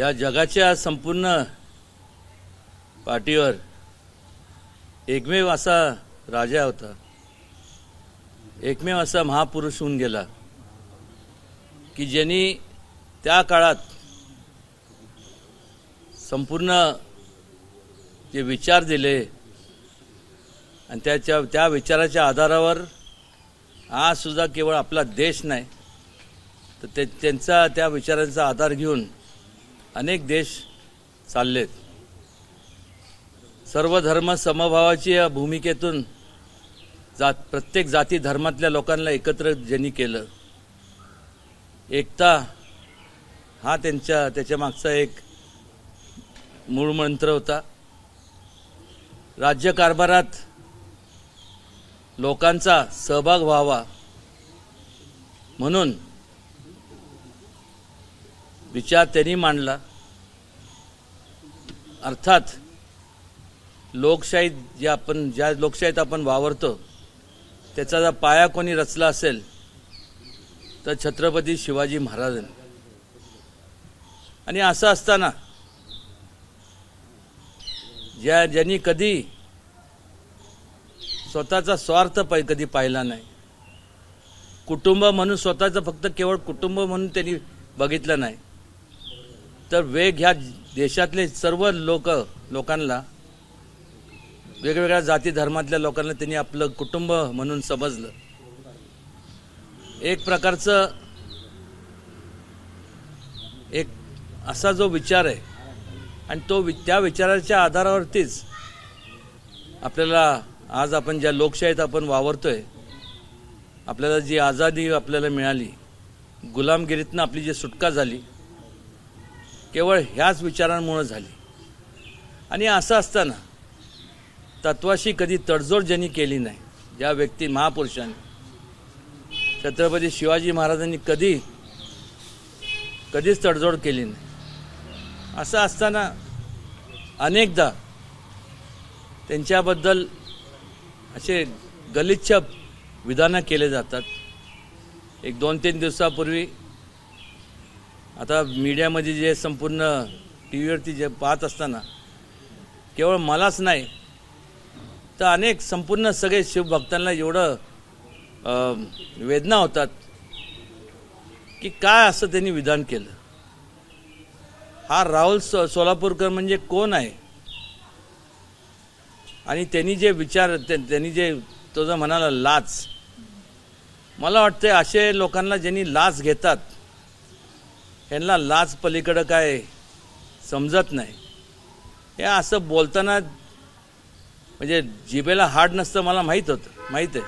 या जगाच्या संपूर्ण पाठीवर एकमेव असा राजा होता, एकमेव असा महापुरुष होऊन गेला की ज्यांनी त्या काळात संपूर्ण जे विचार दिले आणि त्या विचाराच्या आधारावर आज सुद्धा केवळ आपला देश नाही तर त्यांचा त्या विचारांचा आधार घेऊन अनेक देश चाललेत. सर्व धर्म समभावाची या भूमिकेतून प्रत्येक जाती धर्मातल्या लोकांना एकत्र ज्यांनी केलं, एकता हा त्याच्या मागचा एक मूळ मंत्र होता. राज्यकारभारात लोकांचा सहभाग व्हावा म्हणून विचार त्यांनी मांडला. अर्थात लोकशाही ज्या लोकशाहीत आपण वावरतो त्याचा जर पाया कोणी रचला असेल तर छत्रपती शिवाजी महाराजांनी. आणि असं असताना ज्यांनी कधी स्वतःचा स्वार्थ कधी पाहिला नाही, कुटुंब म्हणून स्वतःचं फक्त केवळ कुटुंब म्हणून त्यांनी बघितलं नाही, तर ह्या देशातले सर्व लोकांना वेगवेगळ्या जाती धर्मातल्या लोकांना त्यांनी आपलं कुटुंब म्हणून समजलं. एक प्रकारचं एक असा जो विचार आहे आणि त्या विचाराच्या आधारावरतीच आपल्याला आज आपण ज्या लोकशाहीत आपण वावरतोय, आपल्याला जी आझादी आपल्याला मिळाली, गुलामगिरीतनं आपली जी सुटका झाली, केवळ ह्याच विचारांमुळे झाली. आणि असं असताना तत्वाशी कधी तडजोड ज्यांनी केली नाही, ज्या व्यक्ती महापुरुषांनी छत्रपती शिवाजी महाराजांनी कधीच तडजोड केली नाही. असं असताना अनेकदा त्यांच्याबद्दल असे गलिच्छ विधानं केले जातात. एक 2-3 दिवसापूर्वी आता मीडियामध्ये जे संपूर्ण टी व्हीवरती जे पाहत असताना केवळ मलाच नाही तर अनेक संपूर्ण सगळे शिवभक्तांना एवढं वेदना होतात की काय असं त्यांनी विधान केलं. हा राहुल सोलापूरकर म्हणजे कोण आहे आणि त्यांनी जे विचार त्यांनी जे तो जो म्हणाला लाच, मला वाटतं असे लोकांना ज्यांनी लाच घेतात यांना लाच पलीकडं काय समजत नाही. हे असं बोलताना म्हणजे जिभेला हाड नसतं मला माहीत आहे,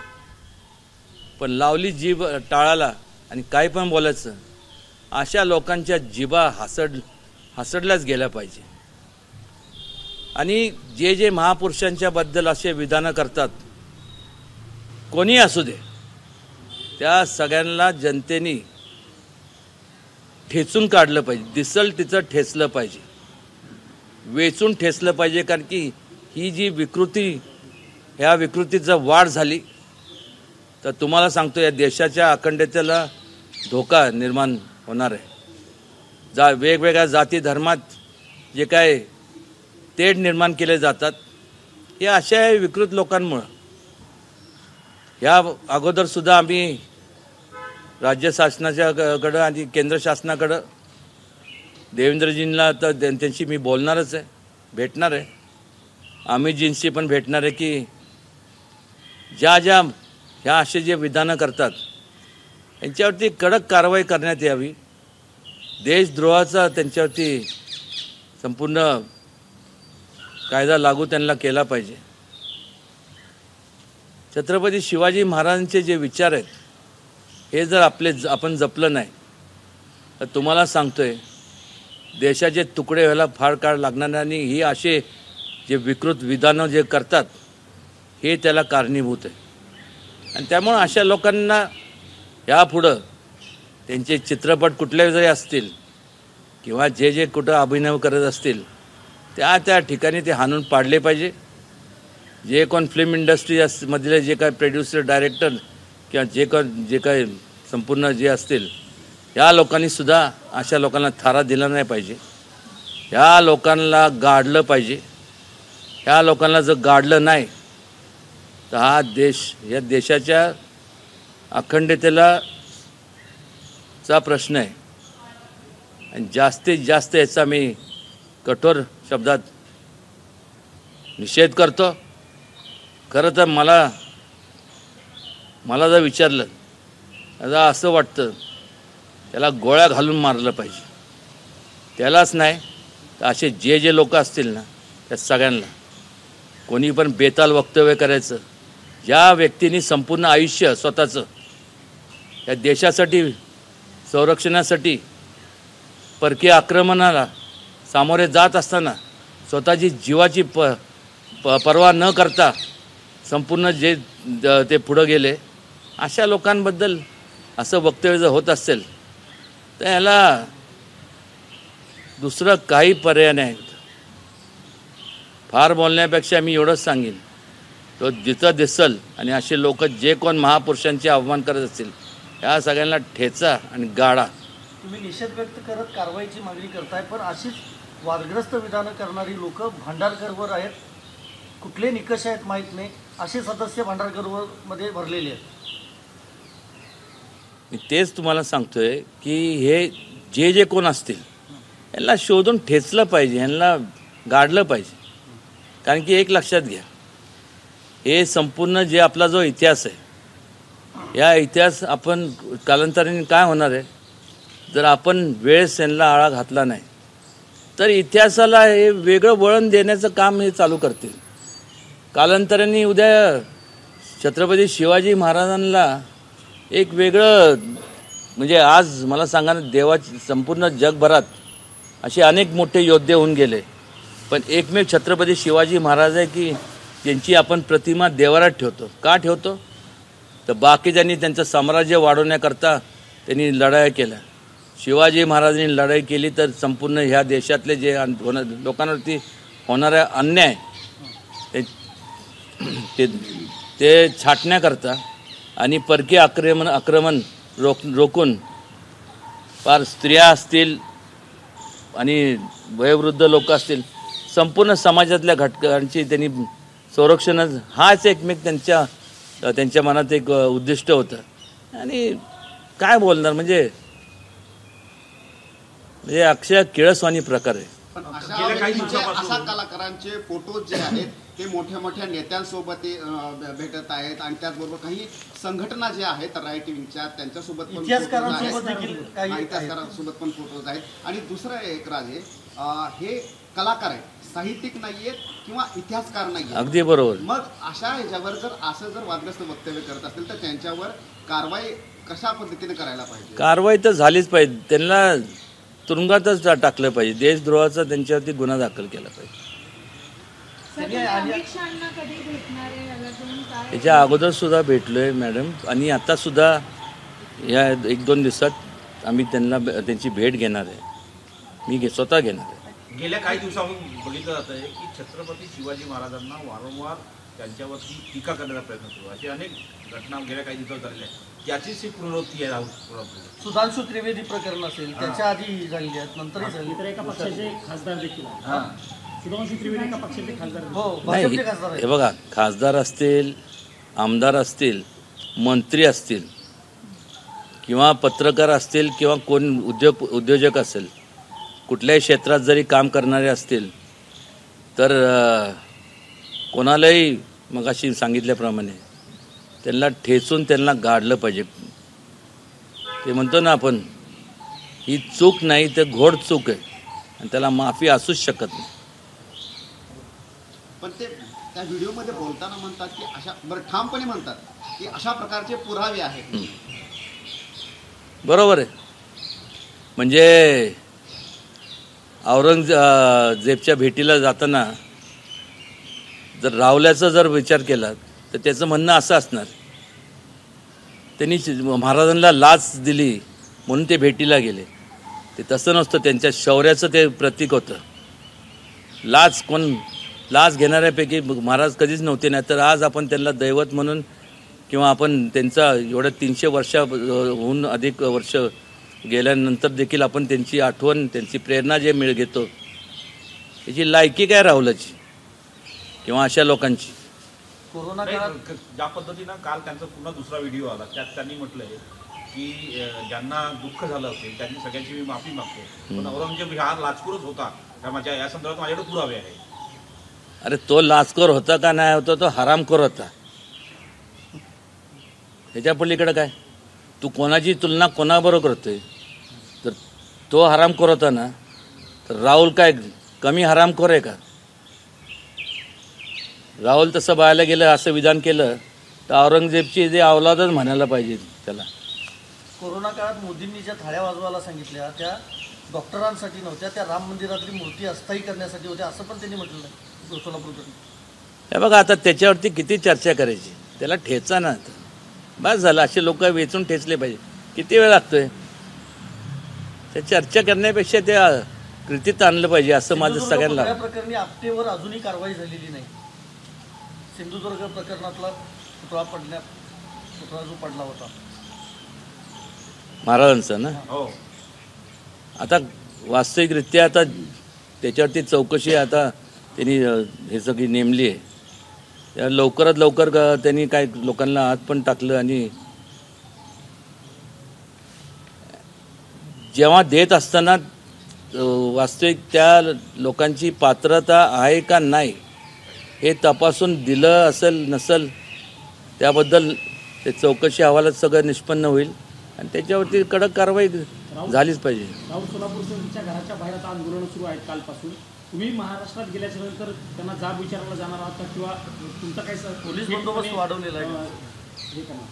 पण लावली जीभ टाळाला आणि काही पण बोलायचं, अशा लोकांच्या जिभा हसडल्याच गेल्या पाहिजे. आणि जे महापुरुषांच्या बद्दल असे विधानं करतात, कोणी असू दे, त्या सगळ्यांना जनतेने ठेचून काढलं पाहिजे, दिसल तिचं ठेचलं पाहिजे, वेचून ठेचलं पाहिजे. कारण की ही जी विकृती, ह्या विकृतीचा वाढ झाली तर तुम्हाला सांगतो या देशाच्या अखंडतेला धोका निर्माण होणार आहे. वेगवेगळ्या जाती धर्मात जे काय तेढ निर्माण केले जातात हे अशा विकृत लोकांमुळं. ह्या अगोदरसुद्धा आम्ही राज्य शासनाच्याकडं आणि केंद्र शासनाकडं देवेंद्रजींना तर त्यांची मी बोलणारच आहे, भेटणार आहे, अमितजींशी पण भेटणार आहे की ह्या असे जे विधानं करतात यांच्यावरती कडक कारवाई करण्यात यावी. देशद्रोहाचा त्यांच्यावरती संपूर्ण कायदा लागू त्यांना केला पाहिजे. छत्रपती शिवाजी महाराजांचे जे विचार आहेत हे जर आपण जपलं नाही तर तुम्हाला सांगतोय देशाचे तुकडे व्हायला फार काळ लागणार नाही. आणि ही असे जे विकृत विधानं जे करतात हे त्याला कारणीभूत आहे. आणि त्यामुळे अशा लोकांना यापुढं त्यांचे चित्रपट कुठले जरी असतील किंवा जे कुठं अभिनय करत असतील त्या ठिकाणी ते हाणून पाडले पाहिजे. जे कोण फिल्म इंडस्ट्री मधले जे काय प्रोड्युसर, डायरेक्टर किंवा जे काय संपूर्ण जे असतील या लोकांनीसुद्धा अशा लोकांना थारा दिला नाही पाहिजे. ह्या लोकांना गाडलं पाहिजे. ह्या लोकांना जर गाडलं नाही तर हा देश, या देशाच्या अखंडतेला चा प्रश्न आहे आणि जास्तीत जास्त याचा मी कठोर शब्दात निषेध करतो. खरं तर मला जर विचारलं तर असं वाटतं त्याला गोळ्या घालून मारलं पाहिजे. त्यालाच नाही तर असे जे लोक असतील ना त्या सगळ्यांना, कोणी पण बेताल वक्तव्य करायचं, ज्या व्यक्तींनी संपूर्ण आयुष्य स्वतःचं या देशासाठी संरक्षणासाठी परकीय आक्रमणाला सामोरे जात असताना स्वतःची जीवाची पर्वा न करता संपूर्ण ते पुढं गेले, अशा लोकांबद्दल असं वक्तव्य जर होत असेल तर याला दुसरं काही पर्याय नाही. फार बोलण्यापेक्षा मी एवढंच सांगेन, तो जिथं दिसल आणि असे लोक जे कोण महापुरुषांचे अवमान करत असतील ह्या सगळ्यांना ठेचा आणि गाडा. तुम्ही निषेध व्यक्त करत कारवाईची मागणी करताय, पण अशीच वादग्रस्त विधानं करणारी लोक भांडारकरवर आहेत. कुठले निकष आहेत माहीत नाही, असे सदस्य भांडारकरवर मध्ये भरलेले आहेत. मी तेच तुम्हाला सांगतोय की हे जे कोण असतील यांना शोधून ठेचलं पाहिजे, यांना गाडलं पाहिजे. कारण की एक लक्षात घ्या, हे संपूर्ण जे आपला जो इतिहास आहे, या इतिहास आपण कालांतराने काय होणार आहे, जर आपण वेळेस यांना आळा घातला नाही तर इतिहासाला हे वेगळं वळण देण्याचं काम हे चालू करतील. कालांतराने उद्या छत्रपती शिवाजी महाराजांना एक वेगळं, म्हणजे आज मला सांगा ना, देवाची संपूर्ण जगभरात असे अनेक मोठे योद्धे होऊन गेले, पण एकमेव छत्रपती शिवाजी महाराज आहे की त्यांची आपण प्रतिमा देवारात ठेवतो. का ठेवतो तर बाकीच्यांनी त्यांचं साम्राज्य वाढवण्याकरता त्यांनी लढाया केल्या. शिवाजी महाराजांनी लढाई केली तर संपूर्ण ह्या देशातले जे लोकांवरती होणारा अन्याय ते छाटण्याकरता आणि परकीय आक्रमण रोखून फार स्त्रिया असतील आणि वयोवृद्ध लोक असतील, संपूर्ण समाजातल्या घटकांची त्यांनी संरक्षण, हाच एकमेक त्यांच्या मनात एक उद्दिष्ट होतं. आणि काय बोलणार, म्हणजे अक्षय किळसवाणी प्रकार आहे. पण अशा कलाकारांचे फोटो जे आहेत ते मोठ्या मोठ्या नेत्यांसोबत भेटत आहेत आणि त्याचबरोबर काही संघटना ज्या आहेत राईट विंगच्या त्यांच्यासोबत पण इतिहासकारांसोबत पण फोटोज आहेत. आणि दुसरं एक राजे, हे कलाकार आहेत, साहित्यिक नाहीयेत किंवा इतिहासकार नाहीये. अगदी बरोबर. मग अशा ह्याच्यावर जर वादग्रस्त वक्तव्य करत असतील तर त्यांच्यावर कारवाई कशा पद्धतीने करायला पाहिजे? कारवाई तर झालीच पाहिजे, त्यांना तुरुंगातच टाकलं पाहिजे, देशद्रोहाचा त्यांच्यावरती गुन्हा दाखल केला पाहिजे. त्याच्या अगोदर सुद्धा भेटलोय मॅडम, आणि आता सुद्धा या 1-2 दिवसात आम्ही त्यांची भेट घेणार आहे. मी स्वतः घेणार आहे. गेल्या काही दिवसांपासून बघितलं जात आहे की छत्रपती शिवाजी महाराजांना वारंवार त्यांच्यावरती टीका करण्याचा प्रयत्न सुरू आहे. अशी अनेक घटना गेल्या काही दिवसात झालेल्या आहेत. याचीच ही पुनरावृत्ती आहे. सुधांशु त्रिवेदी प्रकरण असेल, त्याच्या आधी झालेली आहेत, नंतरही झाली. तर एका पक्षाचे खासदार देखील सुधांशु त्रिवेदी एका पक्षाचे खासदार, नाही हे बघा, खासदार असतील, आमदार असतील, मंत्री असतील किंवा पत्रकार असतील किंवा कोण उद्योजक असेल, कुठल्याही क्षेत्रात जरी काम करणारे असतील तर कोणालाही मगाशी सांगितल्याप्रमाणे त्यांना ठेचून त्यांना गाडलं पाहिजे. ते म्हणतो ना आपण, ही चूक नाही तर घोड चूक आहे आणि त्याला माफी असूच शकत नाही. पण ते त्या व्हिडिओमध्ये बोलताना म्हणतात की अशा, बरं ठामपणे म्हणतात की अशा प्रकारचे पुरावे आहेत. बरोबर आहे. म्हणजे औरंगजेबच्या भेटीला जाताना जर रावल्याचा जर विचार केला तर त्याचं म्हणणं असं असणार, त्यांनी महाराजांना लाच दिली म्हणून ते भेटीला गेले. ते तसं नसतं, त्यांच्या शौर्याचं ते प्रतीक होतं. लाच घेणाऱ्यापैकी महाराज कधीच नव्हते. नाही तर आज आपण त्यांना दैवत म्हणून किंवा आपण त्यांचा एवढं 300 वर्षाहून अधिक वर्ष गेल्यानंतर देखील आपण त्यांची आठवण, त्यांची प्रेरणा जे घेतो याची लायकी काय राहुलाची किंवा अशा लोकांची? कोरोना नाही, काळात ज्या पद्धतीनं काल त्यांचा पुन्हा दुसरा व्हिडिओ आला त्यात त्यांनी म्हटलंय की ज्यांना दुःख झालं असेल त्यांनी सगळ्यांची मी माफी मागतो, पण औरंगजेब हा लाचखोरच होता त्या माझ्या या संदर्भात माझ्याकडे पुरावे आहे. अरे तो लाचखोर होता का नाही होता? तो हरामखोर होता. ह्याच्या पलीकडे काय? तू कोणाची तुलना कोणाबरोबर करतोय? तर तो हरामखोर होता ना, तर राहुल काय कमी हरामखोर आहे का? राहुल तसं बायला गेलं असं विधान केलं तर औरंगजेबची जे अवलादच म्हणायला पाहिजे त्याला. कोरोना काळात मोदींनी ज्या थाळ्या वाजवायला सांगितल्या त्या डॉक्टरांसाठी नव्हत्या, त्या राम मंदिरातली मूर्ती अस्थायी करण्यासाठी होत्या असं पण त्यांनी म्हटलं आहे सोलापूरकडून. हे बघा आता त्याच्यावरती किती चर्चा करायची? त्याला ठेचा ना, बस झालं. असे लोक वेचून ठेचले पाहिजे. किती वेळ लागतोय? त्या चर्चा करण्यापेक्षा त्या कृतीत आणलं पाहिजे असं माझं सगळ्यांना. या प्रकरणी आपटेवर अजूनही कारवाई झालेली नाही. सिंधुदुर्ग प्रकरणातला पुतळा जो पडला होता महाराजांचं ना, हो, आता वास्तविकरित्या आता त्याच्यावरती चौकशी आता त्यांनी हे सगळी नेमली आहे. त्या लवकरात लवकर त्यांनी काय लोकांना आत पण टाकलं आणि जेव्हा देत असताना वास्तविक त्या लोकांची पात्रता आहे का नाही हे तपासून दिलं असेल नसेल त्याबद्दल ते चौकशी अहवालात सगळं निष्पन्न होईल आणि त्याच्यावरती कडक कारवाई झालीच पाहिजे. राहुल सोलापूरच्या घराच्या बाहेर आता आंदोलनं सुरू आहेत कालपासून. तुम्ही महाराष्ट्रात गेल्याच्या नंतर त्यांना जाब विचारायला जाणार आहात का किंवा तुमचा काही पोलीस बंदोबस्त वाढवलेला आहे? हे करणार?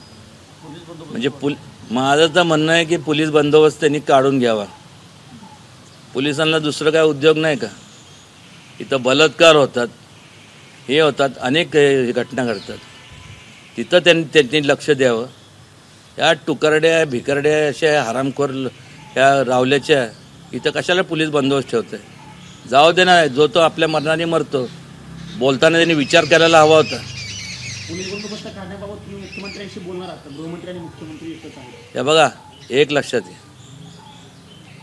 पोलीस बंदोबस्त म्हणजे माझं तर म्हणणं आहे की पोलीस बंदोबस्त त्यांनी काढून घ्यावा. पोलिसांना दुसरं काय उद्योग नाही का? इथं बलात्कार होतात, हे होतात, अनेक घटना घडतात. तिथं त्यांनी लक्ष द्यावं. या टुकारड्या भिकारड्या अशा हरामखोर ह्या रावल्याच्या इथं कशाला पोलीस बंदोबस्त ठेवत आहे? जाऊ दे ना, जो तो आपल्या मरणाने मरतो. बोलताना त्यांनी विचार करायला हवा होता. पोलीस बंदोबस्त काढण्याबाबत तुम्ही मुख्यमंत्र्यांशी बोलणार आहात का? गृहमंत्री आणि मुख्यमंत्री एकच आहेत. हे बघा, एक लक्षात घ्या,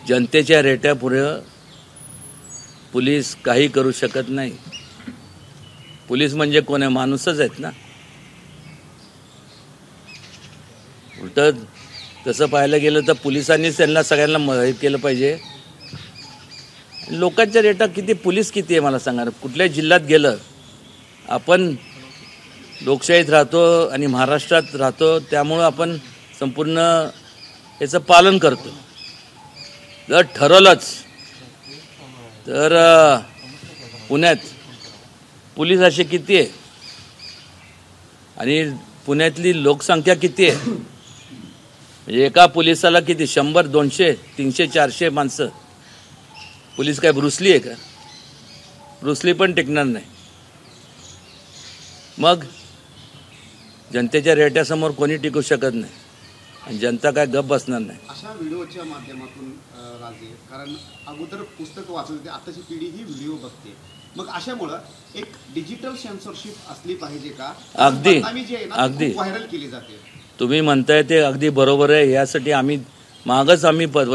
जनतेच्या रेट्यापुढे पोलीस काही करू शकत नाही. पोलीस म्हणजे कोण आहे? माणूसच आहेत ना. उलट तसं पाहायला गेलं तर पोलिसांनीच त्यांना सगळ्यांना हे केलं पाहिजे. लोकांच्या रेटा किती, पोलीस किती आहे मला सांगा. कुठल्या जिल्ह्यात गेलं, आपण लोकशाहीत राहतो आणि महाराष्ट्रात राहतो, त्यामुळं आपण संपूर्ण याचं पालन करतो. जर ठरवलंच तर पुण्यात पोलीस असे किती आहे आणि पुण्यातली लोकसंख्या किती आहे? म्हणजे एका पोलिसाला किती 100, 200, 300, 400 माणसं. पोलीस काय ब्रुसली आहे का? ब्रुसली पण टिकणार नाही. मग जनतेच्या रेट्यासमोर कोणी टिकू शकत नाही आणि जनता काय गप बसणार नाही. अशा व्हिडिओच्या माध्यमातून राजे, कारण अगोदर पुस्तक वाचत होते, आताची पिढी ही व्हिडिओ बघते, मग अशामुळं एक डिजिटल सेन्सरशिप असली पाहिजे का? अगदी, बदनामी जी आहे ना, ती अगदी. खूप व्हायरल केली जाते. तुम्ही म्हणताय ते अगदी बरोबर आहे. यासाठी आम्ही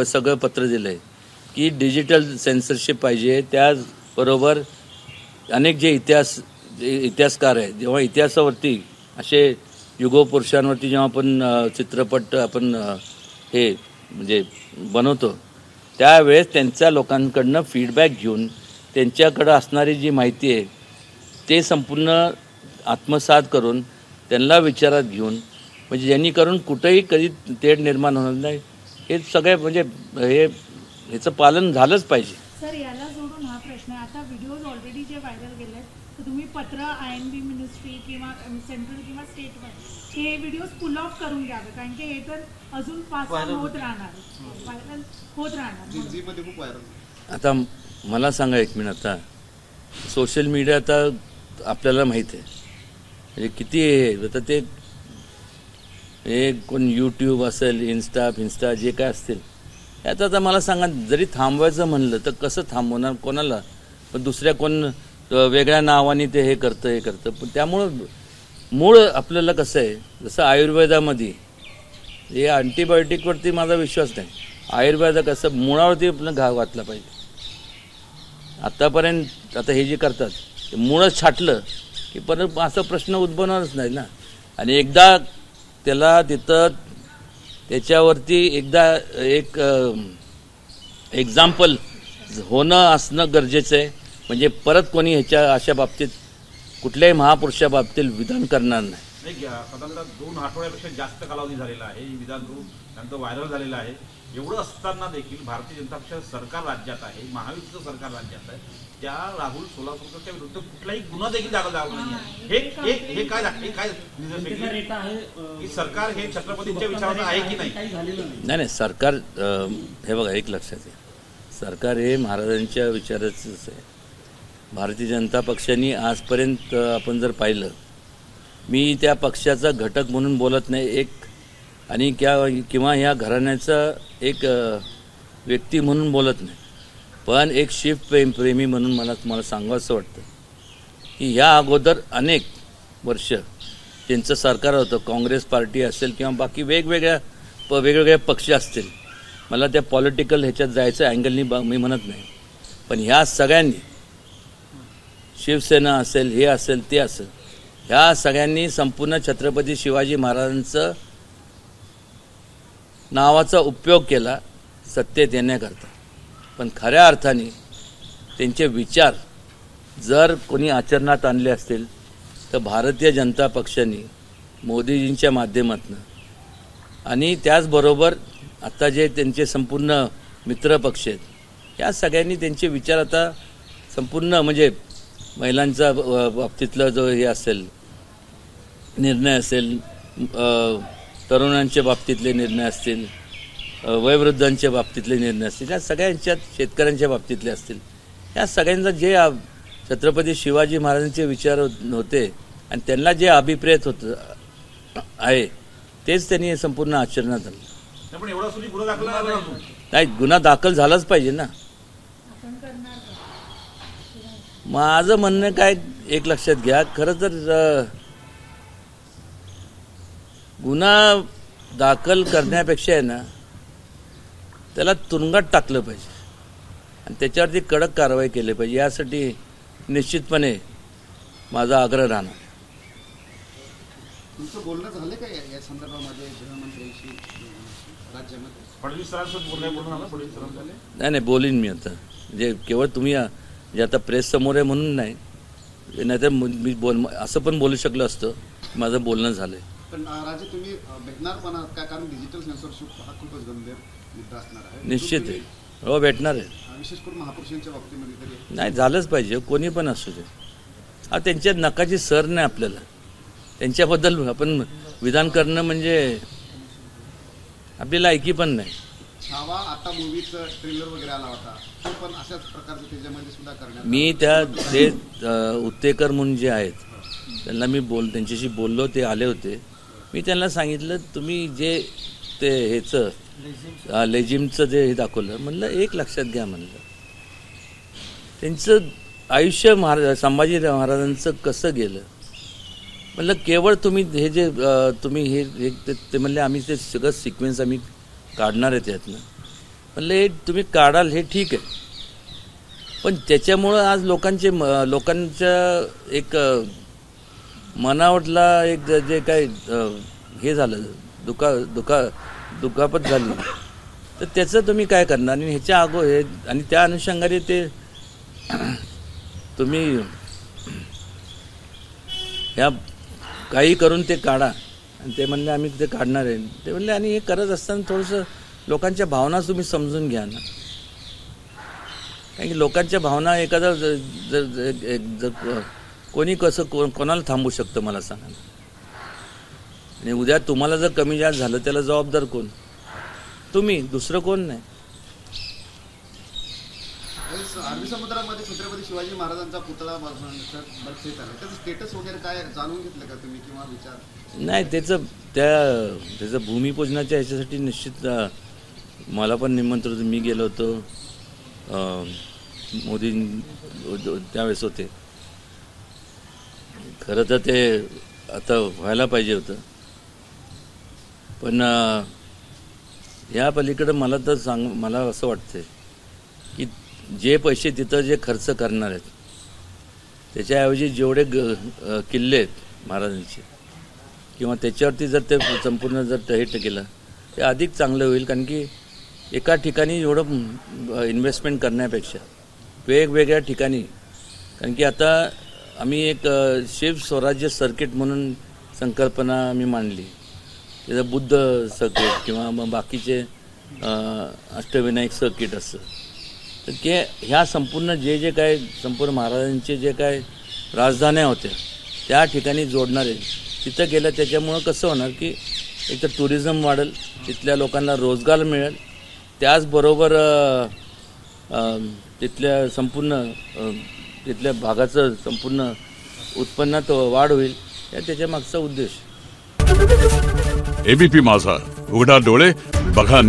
सगळं पत्र दिलं आहे की डिजिटल सेन्सरशिप पाहिजे. त्याचबरोबर अनेक जे इतिहासकार आहेत, जेव्हा इतिहासावरती असे युगोपुरुषांवरती जेव्हा आपण चित्रपट आपण हे म्हणजे बनवतो, त्यावेळेस त्यांच्या लोकांकडनं फीडबॅक घेऊन त्यांच्याकडं असणारी जी माहिती आहे ते संपूर्ण आत्मसात करून त्यांना विचारात घेऊन, म्हणजे जेणेकरून कुठंही कधी तेढ निर्माण होणार नाही. हे सगळे म्हणजे ह्याचं पालन झालंच पाहिजे. सर, याला जोडून हा प्रश्न आहे. आता व्हिडिओज ऑलरेडी जे व्हायरल गेले तर तुम्ही पत्र INB मिनिस्ट्री किंवा सेंट्रल किंवा स्टेटवर हे व्हिडिओज पुल ऑफ करून घ्यावे, कारण की हे तर अजून 5 होत राहणार, व्हायरल होत राहणार. झीमध्ये खूप व्हायरल. आता मला सांगा एक मिनिट, आता सोशल मीडिया आता आपल्याला माहीत आहे म्हणजे किती आहे. आता ते कोण यूट्यूब असेल, इन्स्टा जे काय असतील, याचं आता मला सांगा, जरी थांबवायचं म्हणलं तर कसं थांबवणार? कोणाला? पण दुसऱ्या कोण वेगळ्या नावाने ते हे करतं. पण त्यामुळं मूळ आपल्याला कसं आहे, जसं आयुर्वेदामध्ये हे अँटीबायोटिकवरती माझा विश्वास नाही. आयुर्वेद कसं मुळावरती आपलं घाव घातला पाहिजे. आत्तापर्यंत आता हे जे करतात ते मुळंच छाटलं की परत असा प्रश्न उद्भवणारच नाही ना. आणि एकदा त्याला तिथं त्याच्यावरती एकदा एक एक्झाम्पल होणं असणं गरजेचं आहे, म्हणजे परत कोणी ह्याच्या अशा बाबतीत कुठल्याही महापुरुषा बाबतीत विधान करणार नाही. नाही साधारणतः 2 आठवड्यापेक्षा जास्त कालावधी झालेला आहे. ही विधान त्यानंतर व्हायरल झालेलं आहे. एवढं असताना देखील भारतीय जनता पक्ष सरकार राज्यात आहे, महायुतीचं सरकार राज्यात आहे, त्या राहुल सोलापूरच्या विरुद्ध कुठलाही गुन्हा देखील दाखल झाला नाही. हे काय जनतेचा रेटा आहे की सरकार हे छत्रपतींच्या विचाराचं आहे की नाही? काही झालेलं नाही. नाही सरकार हे बघा एक लक्षात आहे, सरकार हे महाराजांच्या विचाराचंच आहे. भारतीय जनता पक्षाने आजपर्यंत आपण जर पाहिलं, मी त्या पक्षाचा घटक म्हणून बोलत नाही एक, आणि किंवा ह्या घराण्याचा एक व्यक्ती म्हणून बोलत नाही, पण एक शिवप्रेमी म्हणून मला सांगावंसं वाटतं की ह्या अगोदर अनेक वर्ष त्यांचं सरकार होतं, काँग्रेस पार्टी असेल किंवा बाकी वेगवेगळे पक्ष असतील, मला त्या पॉलिटिकल ह्याच्यात जायचं अँगलनी मी म्हणत नाही, पण ह्या सगळ्यांनी शिवसेना असेल, हे असेल, ते असेल, ह्या सगळ्यांनी संपूर्ण छत्रपती शिवाजी महाराजांचं नावाचा उपयोग केला सत्तेत येण्याकरता. पण खऱ्या अर्थाने त्यांचे विचार जर कोणी आचरणात आणले असतील तर भारतीय जनता पक्षाने मोदीजींच्या माध्यमातून आणि त्याचबरोबर आता जे त्यांचे संपूर्ण मित्रपक्ष आहेत या सगळ्यांनी त्यांचे विचार आता संपूर्ण म्हणजे महिलांचा बाबतीतला जो हे असेल निर्णय असेल, तरुणांच्या बाबतीतले निर्णय असतील, वयोवृद्धांच्या बाबतीतले निर्णय असतील, या सगळ्यांच्यात शेतकऱ्यांच्या बाबतीतले असतील, या सगळ्यांचा जे छत्रपती शिवाजी महाराजांचे विचार होते आणि त्यांना जे अभिप्रेत होतं आहे तेच त्यांनी संपूर्ण आचरणात आणलं. पण एवढा सुद्धा गुन्हा दाखल झाला नाही, गुन्हा दाखल झालाच पाहिजे ना. माझं म्हणणं काय एक लक्षात घ्या, खरं तर गुन्हा दाखल करण्यापेक्षा आहे ना त्याला तुरुंगात टाकलं पाहिजे आणि त्याच्यावरती कडक कारवाई केली पाहिजे, यासाठी निश्चितपणे माझा आग्रह राहणार. तुमचं बोलणं झालं का या संदर्भामध्ये गृहमंत्र्यांशी राज्यामध्ये? फडणवीस सरांसोबत बोलणं फडणवीस सरांचं नाही बोलीन मी आता, म्हणजे केवळ तुम्ही जे आता प्रेस समोर आहे म्हणून नाही, नाहीतर मी असं पण बोलू शकलो असतं, माझं बोलणं झालंय. पण राजे तुम्ही भेटणार पण आहात का? कारण डिजिटल सेन्सरशिप हा खूपच गंभीर मुद्दा असणार आहे. निश्चित आहे, हो भेटणार आहे. विशेष करून महापुरुषांच्या बाबतीमध्ये तरी नाही झालंच पाहिजे, कोणी पण असू दे. त्यांच्या नकाची सर नाही आपल्याला, त्यांच्याबद्दल आपण विधान करणं म्हणजे आपल्याला ऐकी पण नाही. छावा आता मूवीचं ट्रेलर वगैरे आला होता, तो पण अशाच प्रकारचं त्याच्यामध्ये सुद्धा करण्यात मी ते उत्तेकर म्हणून जे आहेत त्यांना मी त्यांच्याशी बोललो, ते आले होते. मी त्यांना सांगितलं तुम्ही जे ते ह्याचं लेजिमचं जे हे दाखवलं, म्हणलं एक लक्षात घ्या, म्हणलं त्यांचं आयुष्य संभाजी महाराजांचं कसं गेलं, म्हणलं केवळ तुम्ही हे जे तुम्ही हे ते म्हणले आम्ही ते सगळं सिक्वेन्स आम्ही काढणार आहे त्यातनं, म्हणलं हे तुम्ही काढाल हे ठीक आहे, पण त्याच्यामुळं आज लोकांच्या एक मनावरला एक जे काय हे झालं दुखापत झाली, तर त्याचं तुम्ही काय करणार. आणि ह्याच्या हे आणि त्या अनुषंगाने ते तुम्ही ह्या काही करून ते काढा, आणि ते म्हणले आम्ही ते काढणार आहे. ते म्हणले आणि हे करत असताना थोडंसं लोकांच्या भावना तुम्ही समजून घ्या ना, कारण की लोकांच्या भावना एखादा जर कोणी कसं कोणाला थांबू शकतं मला सांगा. आणि उद्या तुम्हाला जर कमी जास्त झालं त्याला जबाबदार कोण? तुम्ही, दुसरं कोण नाही. अरबी समुद्रामध्ये छत्रपती शिवाजी महाराजांचा पुतळा बक्षीस आला, त्याचं स्टेटस वगैरे काय जाणून घेतलं का तुम्ही किंवा विचार? नाही, त्याचं भूमिपूजनाच्या ह्याच्यासाठी निश्चित मला पण निमंत्रण होतं. मी गेलो होतो, मोदी त्यावेळेस होते. खरं तर ते आता व्हायला पाहिजे होतं, पण या पलीकडं मला असं वाटतं की जे पैसे तिथं जे खर्च करणार आहेत त्याच्याऐवजी जेवढे किल्ले आहेत महाराजांचे किंवा त्याच्यावरती जर ते संपूर्ण जर हे केलं ते अधिक चांगलं होईल. कारण की एका ठिकाणी एवढं इन्व्हेस्टमेंट करण्यापेक्षा वेगवेगळ्या ठिकाणी, कारण की आता आम्ही एक शिव स्वराज्य सर्किट म्हणून संकल्पना आम्ही मांडली. त्याचं बुद्ध सर्किट किंवा मग बाकीचे अष्टविनायक सर्किट असतं. तर की ह्या संपूर्ण जे काय संपूर्ण महाराजांचे जे काय राजधान्या होत्या त्या ठिकाणी जोडणारे तिथं गेलं. त्याच्यामुळं कसं होणार की एक तर टुरिझम वाढेल, तिथल्या लोकांना रोजगार मिळेल, त्याचबरोबर तिथल्या संपूर्ण तिथल्या भागाचं संपूर्ण उत्पन्नात वाढ होईल. त्याच्या मागचा उद्देश. एबीपी माझा, उघडा डोळे बघा.